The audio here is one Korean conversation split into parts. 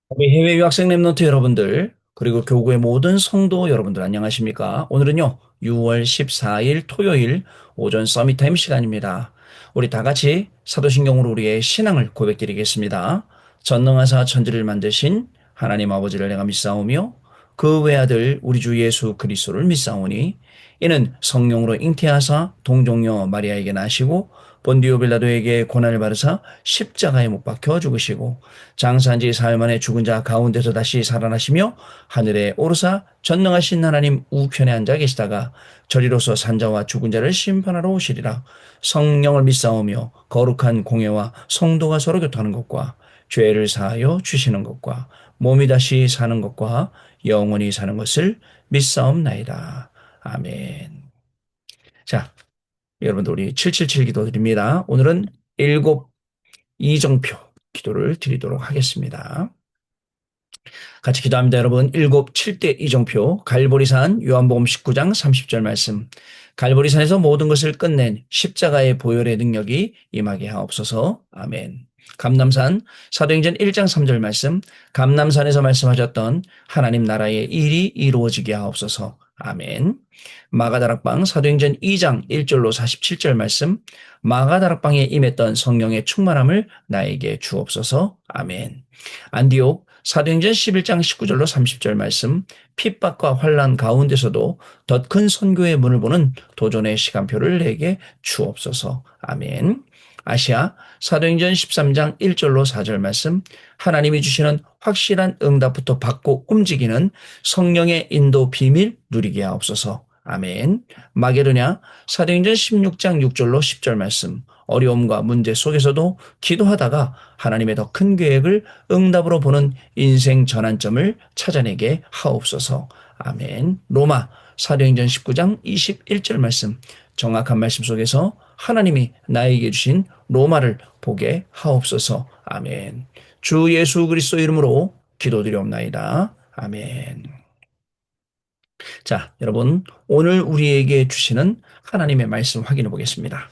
우리 해외 유학생 랩런트 여러분들, 그리고 교구의 모든 성도 여러분들 안녕하십니까? 오늘은요, 6월 14일 토요일 오전 서밋타임 시간입니다. 우리 다 같이 사도신경으로 우리의 신앙을 고백드리겠습니다. 전능하사 천지를 만드신 하나님 아버지를 내가 믿사오며 그 외아들 우리 주 예수 그리스도를 믿사오니 이는 성령으로 잉태하사 동정녀 마리아에게 나시고 본디오 빌라도에게 고난을 받으사 십자가에 못 박혀 죽으시고 장사한 지 사흘 만에 죽은 자 가운데서 다시 살아나시며 하늘에 오르사 전능하신 하나님 우편에 앉아 계시다가 저리로서 산자와 죽은 자를 심판하러 오시리라. 성령을 믿사오며 거룩한 공예와 성도가 서로 교통하는 것과 죄를 사하여 주시는 것과 몸이 다시 사는 것과 영원히 사는 것을 믿사옵나이다. 아멘. 자, 여러분들 우리 777 기도 드립니다. 오늘은 일곱 이정표 기도를 드리도록 하겠습니다. 같이 기도합니다, 여러분. 일곱 7대 이정표 갈보리산 요한복음 19장 30절 말씀. 갈보리산에서 모든 것을 끝낸 십자가의 보혈의 능력이 임하게 하옵소서. 아멘. 감남산 사도행전 1장 3절 말씀. 감남산에서 말씀하셨던 하나님 나라의 일이 이루어지게 하옵소서. 아멘. 마가다락방 사도행전 2장 1절로 47절 말씀. 마가다락방에 임했던 성령의 충만함을 나에게 주옵소서. 아멘. 안디옥 사도행전 11장 19절로 30절 말씀, 핍박과 환란 가운데서도 더 큰 선교의 문을 보는 도전의 시간표를 내게 주옵소서. 아멘. 아시아 사도행전 13장 1절로 4절 말씀, 하나님이 주시는 확실한 응답부터 받고 움직이는 성령의 인도 비밀 누리게 하옵소서. 아멘. 마게도냐 사도행전 16장 6절로 10절 말씀, 어려움과 문제 속에서도 기도하다가 하나님의 더 큰 계획을 응답으로 보는 인생 전환점을 찾아내게 하옵소서. 아멘. 로마 사도행전 19장 21절 말씀, 정확한 말씀 속에서 하나님이 나에게 주신 로마를 보게 하옵소서. 아멘. 주 예수 그리스도 이름으로 기도드리옵나이다. 아멘. 자, 여러분, 오늘 우리에게 주시는 하나님의 말씀 확인해 보겠습니다.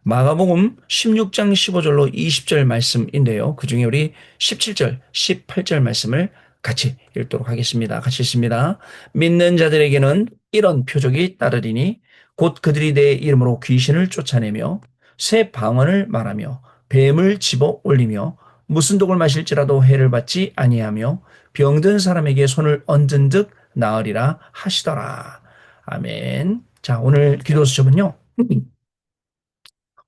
마가복음 16장 15절로 20절 말씀인데요. 그 중에 우리 17절, 18절 말씀을 같이 읽도록 하겠습니다. 같이 읽습니다. 믿는 자들에게는 이런 표적이 따르리니 곧 그들이 내 이름으로 귀신을 쫓아내며 새 방언을 말하며 뱀을 집어 올리며 무슨 독을 마실지라도 해를 받지 아니하며 병든 사람에게 손을 얹은 듯 나으리라 하시더라. 아멘. 자, 오늘 기도 수첩은요.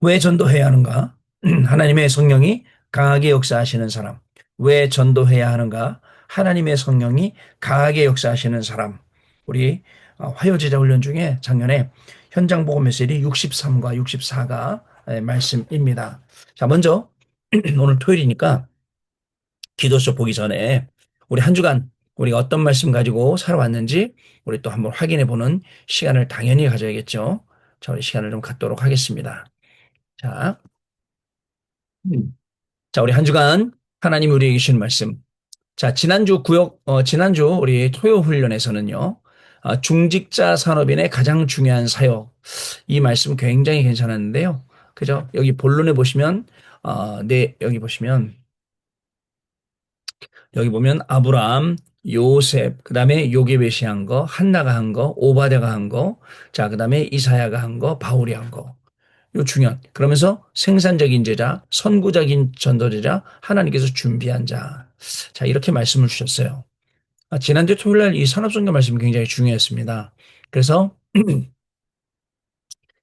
왜 전도해야 하는가? 하나님의 성령이 강하게 역사하시는 사람. 왜 전도해야 하는가? 하나님의 성령이 강하게 역사하시는 사람. 우리 화요제자 훈련 중에 작년에 현장 복음 메시지 63과 64가 말씀입니다. 자, 먼저 오늘 토요일이니까 기도서 보기 전에 우리 한 주간 우리가 어떤 말씀 가지고 살아왔는지 우리 또 한번 확인해 보는 시간을 당연히 가져야겠죠. 자, 우리 시간을 좀 갖도록 하겠습니다. 자, 자, 우리 한 주간 하나님 우리에게 주신 말씀. 자, 지난주 우리 토요 훈련에서는요, 중직자 산업인의 가장 중요한 사역. 이 말씀 굉장히 괜찮았는데요. 그죠? 여기 본론에 보시면, 여기 보시면, 여기 보면 아브라함, 요셉, 그 다음에 요게벳이 한 거, 한나가 한 거, 오바댜가 한 거, 자, 그 다음에 이사야가 한 거, 바울이 한 거. 요 중요한. 그러면서 생산적인 제자, 선구적인 전도제자, 하나님께서 준비한 자. 자, 이렇게 말씀을 주셨어요. 지난주 토요일 날 이 산업선교 말씀이 굉장히 중요했습니다. 그래서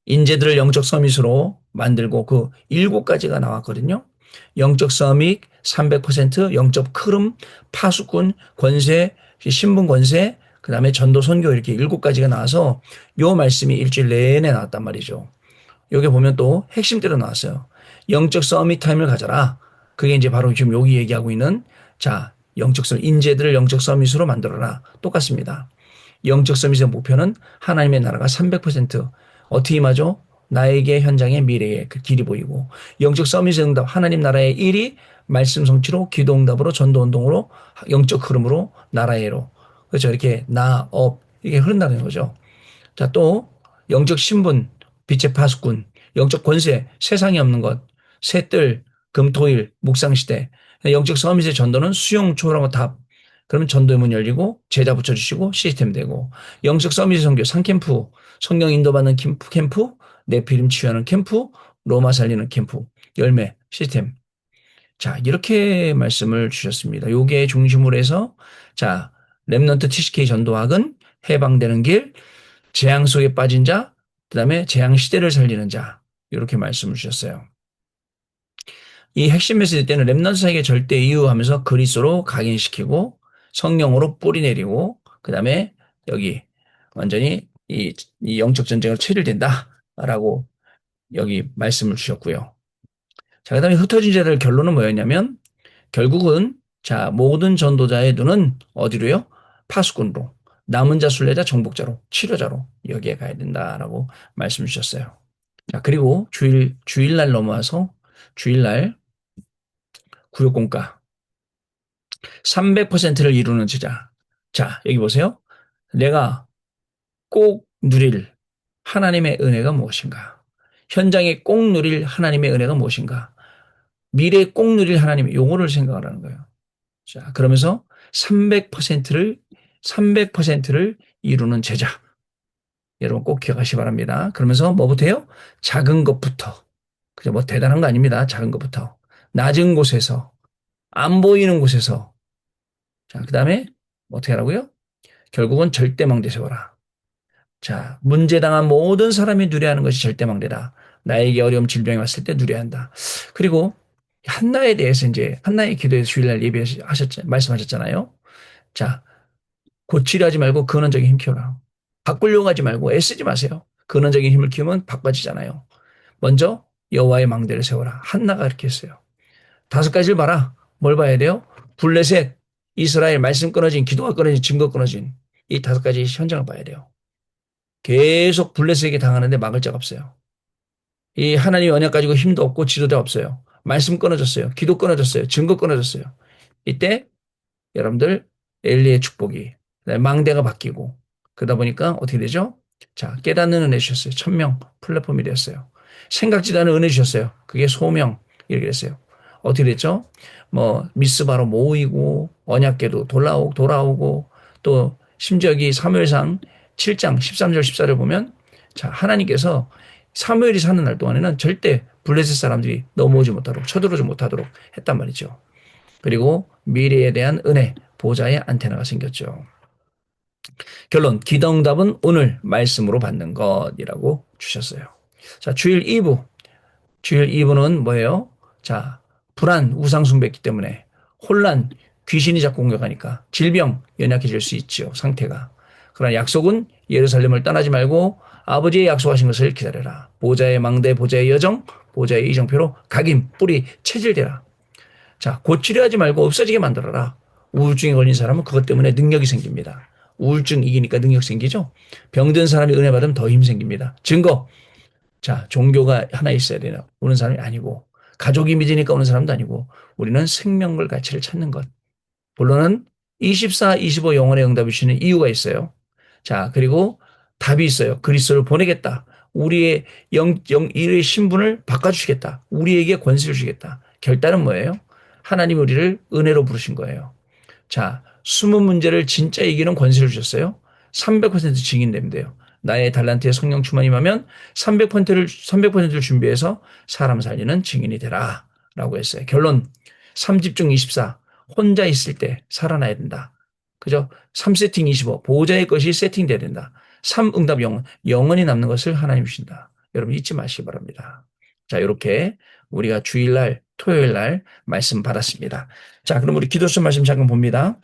인재들을 영적 서밋으로 만들고 그 일곱 가지가 나왔거든요. 영적 서밋, 300%, 영적 흐름, 파수꾼, 권세, 신분 권세, 그 다음에 전도 선교 이렇게 일곱 가지가 나와서 요 말씀이 일주일 내내 나왔단 말이죠. 여기 보면 또 핵심대로 나왔어요. 영적 서밋 타임을 가져라. 그게 이제 바로 지금 여기 얘기하고 있는 자, 영적 서밋, 인재들을 영적 서밋으로 만들어라. 똑같습니다. 영적 서밋의 목표는 하나님의 나라가 300% 어떻게 임하죠? 나에게 현장의 미래의 그 길이 보이고 영적 서밋의 응답 하나님 나라의 일이 말씀 성취로 기도 응답으로 전도 운동으로 영적 흐름으로 나라의로 그렇죠. 이렇게 나업 이게 흐른다는 거죠. 자, 또 영적 신분, 빛의 파수꾼, 영적 권세, 세상에 없는 것, 새뜰, 금토일, 묵상시대. 영적 서밋의 전도는 수용, 초월하고 답. 그러면 전도의 문 열리고 제자 붙여주시고 시스템 되고 영적 서밋의 선교 3캠프 성령 인도받는 캠프 네피림 치유하는 캠프 로마 살리는 캠프 열매 시스템. 자, 이렇게 말씀을 주셨습니다. 요게 중심으로 해서 자, 렘넌트 TCK 전도학은 해방되는 길, 재앙 속에 빠진 자, 그다음에 재앙 시대를 살리는 자. 이렇게 말씀을 주셨어요. 이 핵심 메시지 때는 렘넌트 사에게 절대 이유하면서 그리스도로 각인시키고 성령으로 뿌리 내리고 그다음에 여기 완전히 이 영적 전쟁을 체질된다라고 여기 말씀을 주셨고요. 자, 그다음에 흩어진 자들 결론은 뭐였냐면 결국은 자 모든 전도자의 눈은 어디로요? 파수꾼으로 남은 자 순례자 정복자로 치료자로 여기에 가야 된다라고 말씀 주셨어요. 자 그리고 주일날 넘어와서 주일날 구역공가 300%를 이루는 제자. 자 여기 보세요. 내가 꼭 누릴 하나님의 은혜가 무엇인가? 현장에 꼭 누릴 하나님의 은혜가 무엇인가? 미래에 꼭 누릴 하나님의 용어를 생각하라는 거예요. 자, 그러면서 300%를 이루는 제자. 여러분 꼭 기억하시기 바랍니다. 그러면서 뭐부터요? 작은 것부터. 그죠? 뭐 대단한 거 아닙니다. 작은 것부터. 낮은 곳에서, 안 보이는 곳에서. 자, 그 다음에 어떻게 하라고요? 결국은 절대망대 세워라. 자, 문제당한 모든 사람이 누려야 하는 것이 절대망대다. 나에게 어려움, 질병이 왔을 때 누려야 한다. 그리고 한나에 대해서 이제 한나의 기도에서 주일날 말씀하셨잖아요. 자, 고치려 하지 말고 근원적인 힘 키워라. 바꾸려고 하지 말고 애쓰지 마세요. 근원적인 힘을 키우면 바빠지잖아요. 먼저 여호와의 망대를 세워라. 한나가 이렇게 했어요. 5가지를 봐라. 뭘 봐야 돼요? 블레셋, 이스라엘, 말씀 끊어진, 기도가 끊어진, 증거 끊어진 이 5가지 현장을 봐야 돼요. 계속 블레셋에게 당하는데 막을 자가 없어요. 이 하나님 언약 가지고 힘도 없고 지도자 없어요. 말씀 끊어졌어요. 기도 끊어졌어요. 증거 끊어졌어요. 이때 여러분들 엘리의 축복이 망대가 바뀌고 그러다 보니까 어떻게 되죠? 자 깨닫는 은혜 주셨어요. 1000명 플랫폼이 되었어요. 생각지도 않은 은혜 주셨어요. 그게 소명 이렇게 됐어요. 어떻게 됐죠? 뭐 미스바로 모이고 언약궤도 돌아오고 또 심지어 여기 사무엘상 7장 13절 14절 보면 자 하나님께서 사무엘이 사는 날 동안에는 절대 블레셋 사람들이 넘어오지 못하도록 쳐들어오지 못하도록 했단 말이죠. 그리고 미래에 대한 은혜, 보좌의 안테나가 생겼죠. 결론, 기도응답은 오늘 말씀으로 받는 것이라고 주셨어요. 자, 주일 2부. 주일 2부는 뭐예요? 자, 불안, 우상숭배했기 때문에 혼란, 귀신이 자꾸 공격하니까 질병, 연약해질 수 있죠, 상태가. 그러나 약속은 예루살렘을 떠나지 말고 아버지의 약속하신 것을 기다려라. 보좌의 망대, 보좌의 여정, 보좌의 이정표로 각인, 뿌리, 체질되라. 자, 고치려 하지 말고 없어지게 만들어라. 우울증에 걸린 사람은 그것 때문에 능력이 생깁니다. 우울증 이기니까 능력 생기죠? 병든 사람이 은혜 받으면 더 힘 생깁니다. 증거. 자, 종교가 하나 있어야 되나? 오는 사람이 아니고, 가족이 믿으니까 오는 사람도 아니고, 우리는 생명과 가치를 찾는 것. 본론은 24, 25 영혼의 응답이 주시는 이유가 있어요. 자, 그리고 답이 있어요. 그리스도를 보내겠다. 우리의 일의 신분을 바꿔주시겠다. 우리에게 권세를 주겠다. 결단은 뭐예요? 하나님 우리를 은혜로 부르신 거예요. 자, 숨은 문제를 진짜 이기는 권세를 주셨어요. 300% 증인되면 돼요. 나의 달란트에 성령 충만이 임하면 300%를 준비해서 사람 살리는 증인이 되라. 라고 했어요. 결론, 3집중 24. 혼자 있을 때 살아나야 된다. 그죠? 3세팅 25. 보호자의 것이 세팅돼야 된다. 3응답 영원. 영원히 남는 것을 하나님 주신다. 여러분 잊지 마시기 바랍니다. 자, 이렇게 우리가 주일날, 토요일날 말씀 받았습니다. 자, 그럼 우리 기도서 말씀 잠깐 봅니다.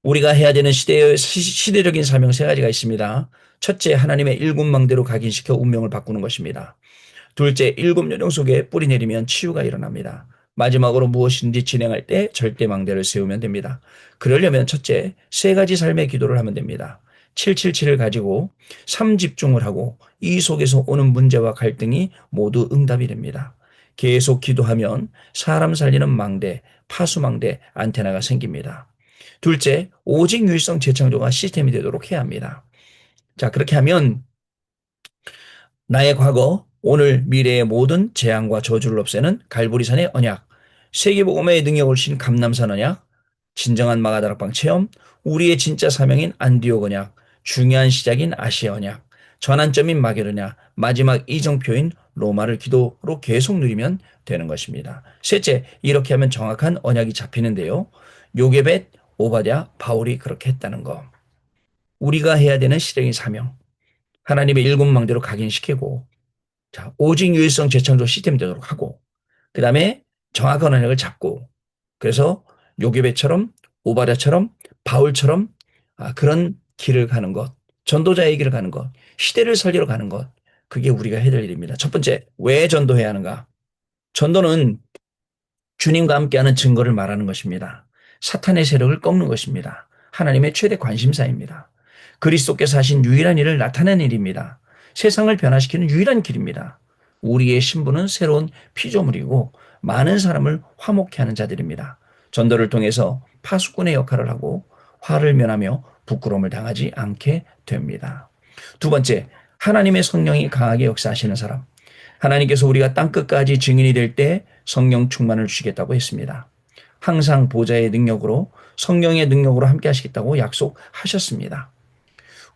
우리가 해야 되는 시대적인 사명 3가지가 있습니다. 첫째, 하나님의 일곱망대로 각인시켜 운명을 바꾸는 것입니다. 둘째, 7요령 속에 뿌리 내리면 치유가 일어납니다. 마지막으로 무엇인지 진행할 때 절대망대를 세우면 됩니다. 그러려면 첫째, 3가지 삶의 기도를 하면 됩니다. 777을 가지고 3집중을 하고 이 속에서 오는 문제와 갈등이 모두 응답이 됩니다. 계속 기도하면 사람 살리는 망대, 파수망대, 안테나가 생깁니다. 둘째, 오직 유일성 재창조가 시스템이 되도록 해야 합니다. 자, 그렇게 하면 나의 과거, 오늘, 미래의 모든 재앙과 저주를 없애는 갈보리산의 언약, 세계복음의 능력을 신 감남산 언약, 진정한 마가다락방 체험, 우리의 진짜 사명인 안디옥 언약, 중요한 시작인 아시아 언약, 전환점인 마게르 언약, 마지막 이정표인 로마를 기도로 계속 누리면 되는 것입니다. 셋째, 이렇게 하면 정확한 언약이 잡히는데요. 요게벳, 오바댜, 바울이 그렇게 했다는 거. 우리가 해야 되는 실행의 사명. 하나님의 일곱 망대로 각인시키고, 자, 오직 유일성 재창조 시스템 되도록 하고, 그 다음에 정확한 언약을 잡고, 그래서 요괴배처럼, 오바댜처럼, 바울처럼 그런 길을 가는 것, 전도자의 길을 가는 것, 시대를 살리러 가는 것, 그게 우리가 해야 될 일입니다. 첫 번째, 왜 전도해야 하는가? 전도는 주님과 함께하는 증거를 말하는 것입니다. 사탄의 세력을 꺾는 것입니다. 하나님의 최대 관심사입니다. 그리스도께서 하신 유일한 일을 나타낸 일입니다. 세상을 변화시키는 유일한 길입니다. 우리의 신분은 새로운 피조물이고 많은 사람을 화목케 하는 자들입니다. 전도를 통해서 파수꾼의 역할을 하고 화를 면하며 부끄러움을 당하지 않게 됩니다. 두 번째, 하나님의 성령이 강하게 역사하시는 사람. 하나님께서 우리가 땅끝까지 증인이 될 때 성령 충만을 주시겠다고 했습니다. 항상 보좌의 능력으로 성령의 능력으로 함께 하시겠다고 약속하셨습니다.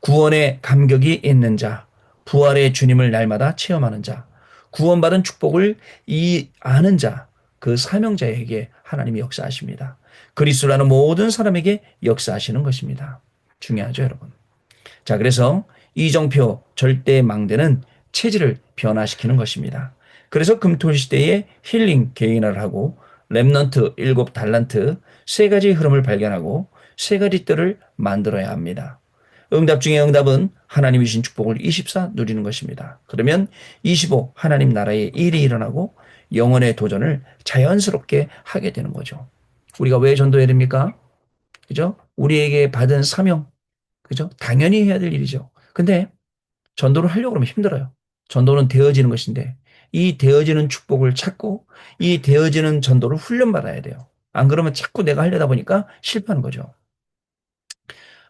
구원의 감격이 있는 자, 부활의 주님을 날마다 체험하는 자, 구원받은 축복을 아는 자, 그 사명자에게 하나님이 역사하십니다. 그리스도라는 모든 사람에게 역사하시는 것입니다. 중요하죠, 여러분. 자, 그래서 이정표 절대 망대는 체질을 변화시키는 것입니다. 그래서 금토일 시대에 힐링 개인화를 하고 렘넌트 일곱 달란트 세 가지 흐름을 발견하고 세 가지 뜰을 만들어야 합니다. 응답 중에 응답은 하나님이 주신 축복을 24 누리는 것입니다. 그러면 25 하나님 나라의 일이 일어나고 영혼의 도전을 자연스럽게 하게 되는 거죠. 우리가 왜 전도해야 됩니까? 그죠? 우리에게 받은 사명, 그죠? 당연히 해야 될 일이죠. 근데 전도를 하려고 그러면 힘들어요. 전도는 되어지는 것인데 이 되어지는 축복을 찾고 이 되어지는 전도를 훈련받아야 돼요. 안 그러면 자꾸 내가 하려다 보니까 실패하는 거죠.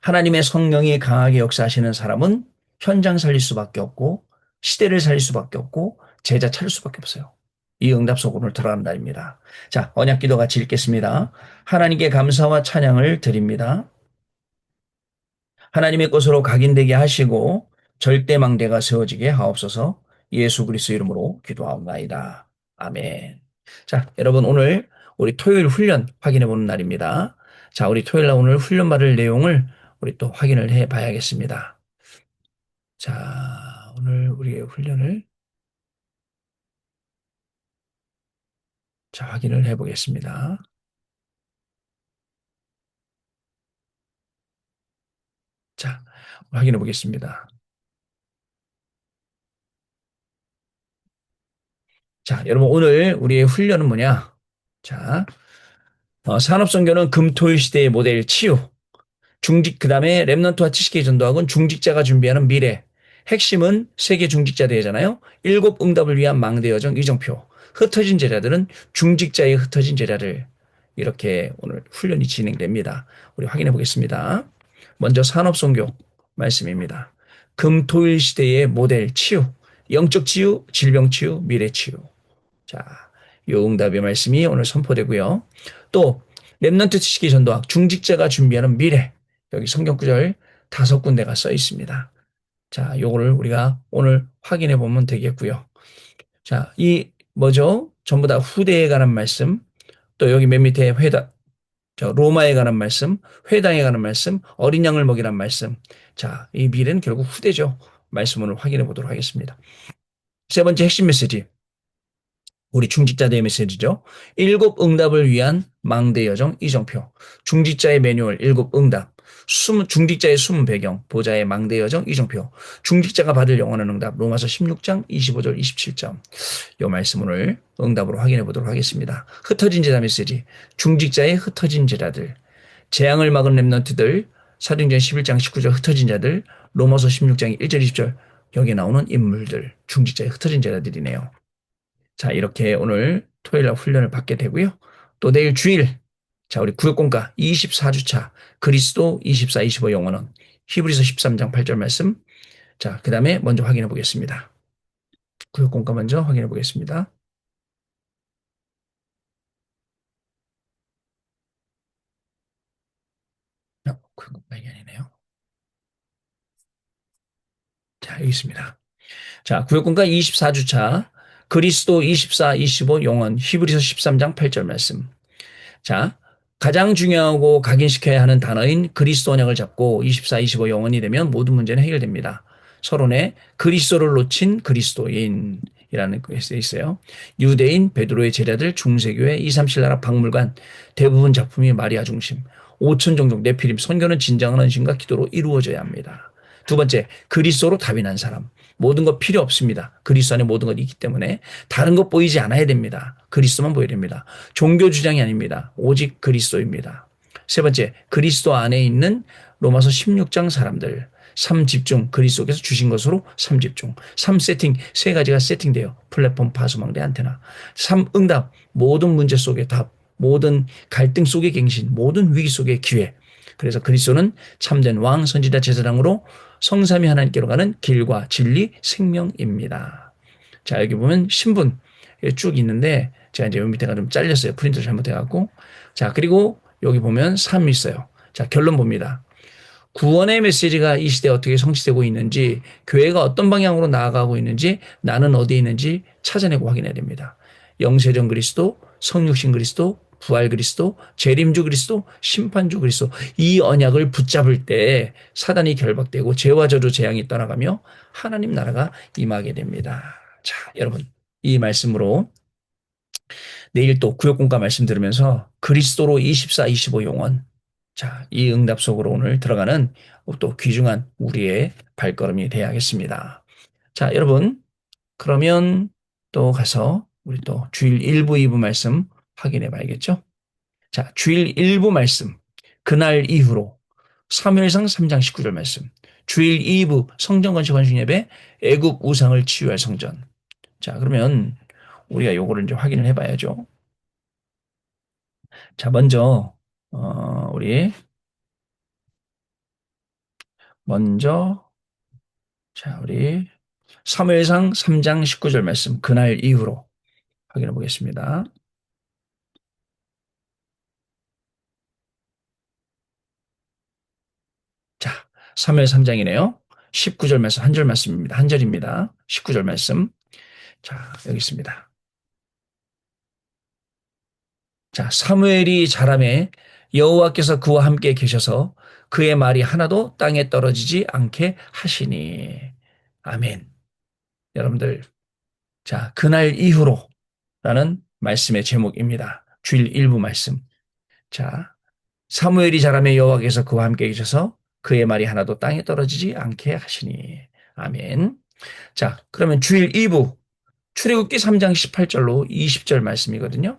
하나님의 성령이 강하게 역사하시는 사람은 현장 살릴 수밖에 없고 시대를 살릴 수밖에 없고 제자 차릴 수밖에 없어요. 이 응답 속으로 오늘 들어가는 날입니다. 자, 언약 기도 같이 읽겠습니다. 하나님께 감사와 찬양을 드립니다. 하나님의 것으로 각인되게 하시고 절대망대가 세워지게 하옵소서. 예수 그리스도 이름으로 기도하옵나이다. 아멘. 자, 여러분 오늘 우리 토요일 훈련 확인해 보는 날입니다. 자, 우리 토요일 날 오늘 훈련 받을 내용을 우리 또 확인을 해 봐야겠습니다. 자, 오늘 우리의 훈련을 자, 확인을 해 보겠습니다. 자, 확인해 보겠습니다. 자, 여러분 오늘 우리의 훈련은 뭐냐? 자, 산업선교는 금토일 시대의 모델 치유. 그다음에 렘넌트와 70개 전도학은 중직자가 준비하는 미래. 핵심은 세계 중직자 대회잖아요. 일곱 응답을 위한 망대 여정 이정표. 흩어진 제자들은 중직자의 흩어진 제자들. 이렇게 오늘 훈련이 진행됩니다. 우리 확인해 보겠습니다. 먼저 산업선교 말씀입니다. 금토일 시대의 모델 치유. 영적 치유, 질병 치유, 미래 치유. 자, 요 응답의 말씀이 오늘 선포되고요. 또 렘넌트 지식의 전도학 중직자가 준비하는 미래 여기 성경 구절 5군데가 써 있습니다. 자, 요거를 우리가 오늘 확인해 보면 되겠고요. 자, 이 뭐죠? 전부 다 후대에 관한 말씀, 또 여기 맨 밑에 로마에 관한 말씀, 회당에 관한 말씀, 어린 양을 먹이란 말씀. 자, 이 미래는 결국 후대죠. 말씀 오늘 확인해 보도록 하겠습니다. 세 번째 핵심 메시지. 우리 중직자대의 메시지죠. 일곱 응답을 위한 망대 여정 이정표. 중직자의 매뉴얼 일곱 응답. 중직자의 숨은 배경. 보좌의 망대 여정 이정표. 중직자가 받을 영원한 응답. 로마서 16장 25절 27점. 이 말씀 오늘 응답으로 확인해 보도록 하겠습니다. 흩어진 제자 메시지. 중직자의 흩어진 제자들. 재앙을 막은 렘넌트들. 사도행전 11장 19절 흩어진 자들. 로마서 16장 1절 20절. 여기 나오는 인물들. 중직자의 흩어진 제자들이네요. 자, 이렇게 오늘 토요일 날 훈련을 받게 되고요. 또 내일 주일, 자, 우리 구역공과 24주차 그리스도 24, 25 영원은 히브리서 13장 8절 말씀. 자, 그 다음에 먼저 확인해 보겠습니다. 구역공과 먼저 확인해 보겠습니다. 그건 발견이네요. 자, 여기 있습니다. 자, 구역군가 24주차 그리스도 24, 25 용언 히브리서 13장 8절 말씀. 자, 가장 중요하고 각인시켜야 하는 단어인 그리스도 언약을 잡고 24, 25 영원이 되면 모든 문제는 해결됩니다. 서론에 그리스도를 놓친 그리스도인이라는 것이 있어요. 유대인, 베드로의 제자들, 중세교회, 237 나라 박물관, 대부분 작품이 마리아 중심, 5천 종족 네피림, 선교는 진정한 헌신과 기도로 이루어져야 합니다. 두 번째, 그리스도로 답이 난 사람. 모든 것 필요 없습니다. 그리스도 안에 모든 것이 있기 때문에 다른 것 보이지 않아야 됩니다. 그리스도만 보여야 됩니다. 종교 주장이 아닙니다. 오직 그리스도입니다. 세 번째, 그리스도 안에 있는 로마서 16장 사람들. 3집중, 그리스도께서 주신 것으로 3집중. 3세팅, 세 가지가 세팅돼요. 플랫폼, 파수망대, 안테나. 3응답, 모든 문제 속의 답, 모든 갈등 속의 갱신, 모든 위기 속의 기회. 그래서 그리스도는 참된 왕, 선지자, 제사장으로 성삼위 하나님께로 가는 길과 진리, 생명입니다. 자, 여기 보면 신분 쭉 있는데 제가 이제 여기 밑에가 좀 잘렸어요. 프린터 잘못해갖고. 자, 그리고 여기 보면 3 있어요. 자, 결론 봅니다. 구원의 메시지가 이 시대에 어떻게 성취되고 있는지, 교회가 어떤 방향으로 나아가고 있는지, 나는 어디에 있는지 찾아내고 확인해야 됩니다. 영세전 그리스도, 성육신 그리스도, 부활 그리스도, 재림주 그리스도, 심판주 그리스도, 이 언약을 붙잡을 때 사단이 결박되고 죄와 저주 재앙이 떠나가며 하나님 나라가 임하게 됩니다. 자, 여러분, 이 말씀으로 내일 또 구역공과 말씀 들으면서 그리스도로 24, 25 용언. 자, 이 응답 속으로 오늘 들어가는 또 귀중한 우리의 발걸음이 되어야겠습니다. 자, 여러분, 그러면 또 가서 우리 또 주일 1부, 2부 말씀 확인해 봐야겠죠? 자, 주일 1부 말씀. 그날 이후로 사무엘상 3장 19절 말씀. 주일 2부 성전 건축 건축 예배 애굽 우상을 치유할 성전. 자, 그러면 우리가 요거를 이제 확인을 해 봐야죠. 자, 먼저 우리 먼저 우리 사무엘상 3장 19절 말씀 그날 이후로 확인해 보겠습니다. 자, 사무엘 3장이네요. 19절 말씀 한 절 말씀입니다. 한 절입니다. 19절 말씀. 자, 여기 있습니다. 자, 사무엘이 자라매 여호와께서 그와 함께 계셔서 그의 말이 하나도 땅에 떨어지지 않게 하시니. 아멘. 여러분들, 자, 그날 이후로라는 말씀의 제목입니다. 주일 일부 말씀. 자, 사무엘이 자라매 여호와께서 그와 함께 계셔서 그의 말이 하나도 땅에 떨어지지 않게 하시니. 아멘. 자, 그러면 주일 2부 출애굽기 3장 18절로 20절 말씀이거든요.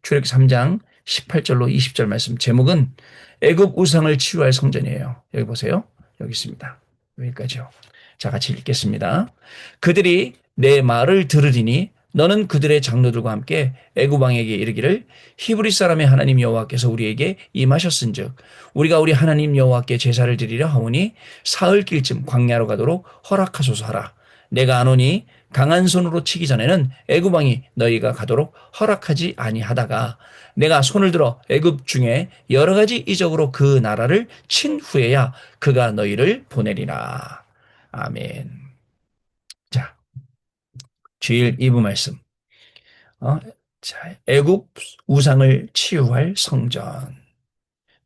출애굽기 3장 18절로 20절 말씀 제목은 애굽 우상을 치유할 성전이에요. 여기 보세요. 여기 있습니다. 여기까지요. 자, 같이 읽겠습니다. 그들이 내 말을 들으리니 너는 그들의 장로들과 함께 애굽 왕에게 이르기를 히브리 사람의 하나님 여호와께서 우리에게 임하셨은즉 우리가 우리 하나님 여호와께 제사를 드리려 하오니 사흘길쯤 광야로 가도록 허락하소서 하라. 내가 아노니 강한 손으로 치기 전에는 애굽 왕이 너희가 가도록 허락하지 아니하다가 내가 손을 들어 애굽 중에 여러 가지 이적으로 그 나라를 친 후에야 그가 너희를 보내리라. 아멘. 자, 주일 2부 말씀. 자, 애굽 우상을 치유할 성전.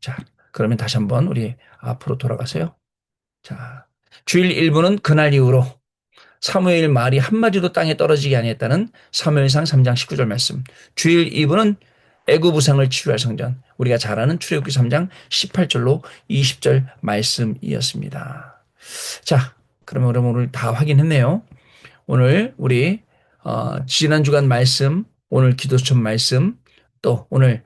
자, 그러면 다시 한번 우리 앞으로 돌아가세요. 자, 주일 1부는 그날 이후로 사무엘 말이 한마디도 땅에 떨어지게 아니했다는 사무엘상 3장 19절 말씀. 주일 2부는 애굽 우상을 치유할 성전. 우리가 잘 아는 출애굽기 3장 18절로 20절 말씀이었습니다. 자, 그러면 오늘 다 확인했네요. 오늘 우리 지난 주간 말씀, 오늘 기도처럼 말씀, 또 오늘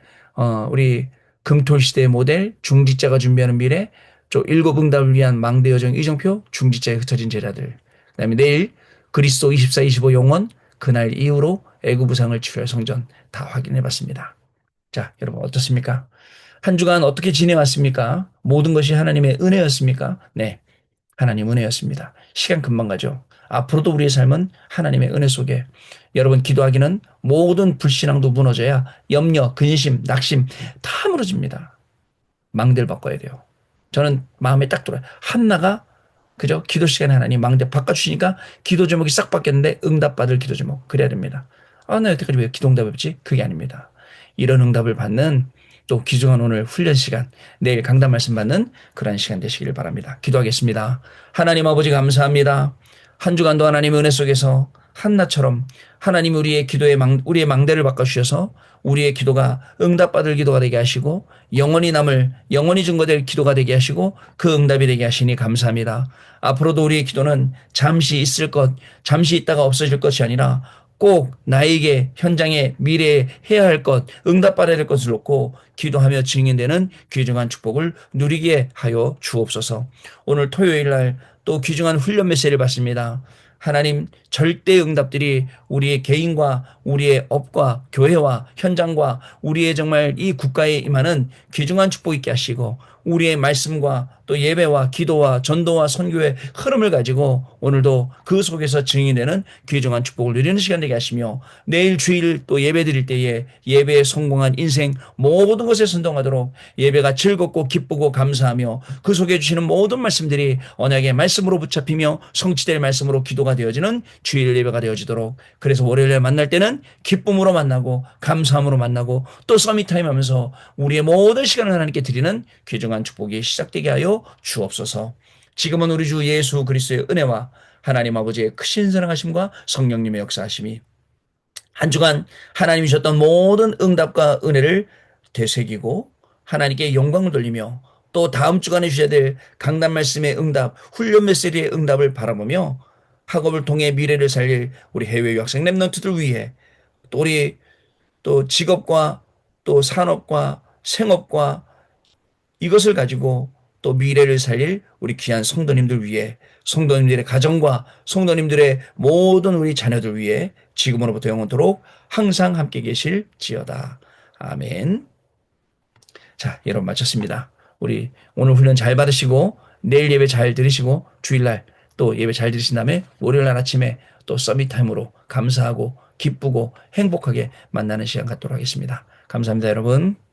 우리 금토 시대의 모델, 중직자가 준비하는 미래, 또 일곱 응답을 위한 망대 여정 이정표, 중직자에 흩어진 제자들. 그다음에 내일 그리스도 24, 25 용원, 그날 이후로 애굽 우상을 치료할 성전 다 확인해봤습니다. 자, 여러분 어떻습니까? 한 주간 어떻게 지내왔습니까? 모든 것이 하나님의 은혜였습니까? 네, 하나님 은혜였습니다. 시간 금방 가죠. 앞으로도 우리의 삶은 하나님의 은혜 속에 여러분 기도하기는 모든 불신앙도 무너져야 염려, 근심, 낙심 다 무너집니다. 망대를 바꿔야 돼요. 저는 마음에 딱 들어요. 한나가 그죠? 기도 시간에 하나님 망대 바꿔주시니까 기도 제목이 싹 바뀌었는데 응답받을 기도 제목. 그래야 됩니다. 아, 나 여태까지 왜 기도 응답이 없지? 그게 아닙니다. 이런 응답을 받는 또 귀중한 오늘 훈련 시간, 내일 강단 말씀 받는 그런 시간 되시길 바랍니다. 기도하겠습니다. 하나님 아버지 감사합니다. 한 주간도 하나님의 은혜 속에서 한나처럼 하나님 우리의 망대를 바꿔주셔서 우리의 기도가 응답받을 기도가 되게 하시고 영원히 증거될 기도가 되게 하시고 그 응답이 되게 하시니 감사합니다. 앞으로도 우리의 기도는 잠시 있다가 없어질 것이 아니라 꼭 나에게 현장에 미래에 해야 할 것, 응답받아야 될 것을 놓고 기도하며 증인되는 귀중한 축복을 누리게 하여 주옵소서. 오늘 토요일 날 또 귀중한 훈련 메시지를 받습니다. 하나님 절대 응답들이 우리의 개인과 우리의 업과 교회와 현장과 우리의 정말 이 국가에 임하는 귀중한 축복 있게 하시고 우리의 말씀과 또 예배와 기도와 전도와 선교의 흐름을 가지고 오늘도 그 속에서 증인되는 귀중한 축복을 누리는 시간 되게 하시며 내일 주일 또 예배 드릴 때에 예배에 성공한 인생 모든 것에 순종하도록 예배가 즐겁고 기쁘고 감사하며 그 속에 주시는 모든 말씀들이 언약의 말씀으로 붙잡히며 성취될 말씀으로 기도가 되어지는 주일 예배가 되어지도록 그래서 월요일에 만날 때는 기쁨으로 만나고 감사함으로 만나고 또 서밋타임 하면서 우리의 모든 시간을 하나님께 드리는 귀중한 축복이 시작되게 하여 주옵소서. 지금은 우리 주 예수 그리스도의 은혜와 하나님 아버지의 크신 사랑하심과 성령님의 역사하심이 한 주간 하나님이 주셨던 모든 응답과 은혜를 되새기고 하나님께 영광을 돌리며 또 다음 주간에 주셔야 될 강단 말씀의 응답, 훈련 메시지의 응답을 바라보며 학업을 통해 미래를 살릴 우리 해외 유학생 랩런트들 위해 또 우리 또 직업과 또 산업과 생업과 이것을 가지고 또 미래를 살릴 우리 귀한 성도님들 위해 성도님들의 가정과 성도님들의 모든 우리 자녀들 위해 지금으로부터 영원토록 항상 함께 계실지어다. 아멘. 자, 여러분 마쳤습니다. 우리 오늘 훈련 잘 받으시고 내일 예배 잘 들으시고 주일날 또 예배 잘 들으신 다음에 월요일날 아침에 또 서밋타임으로 감사하고 기쁘고 행복하게 만나는 시간 갖도록 하겠습니다. 감사합니다, 여러분.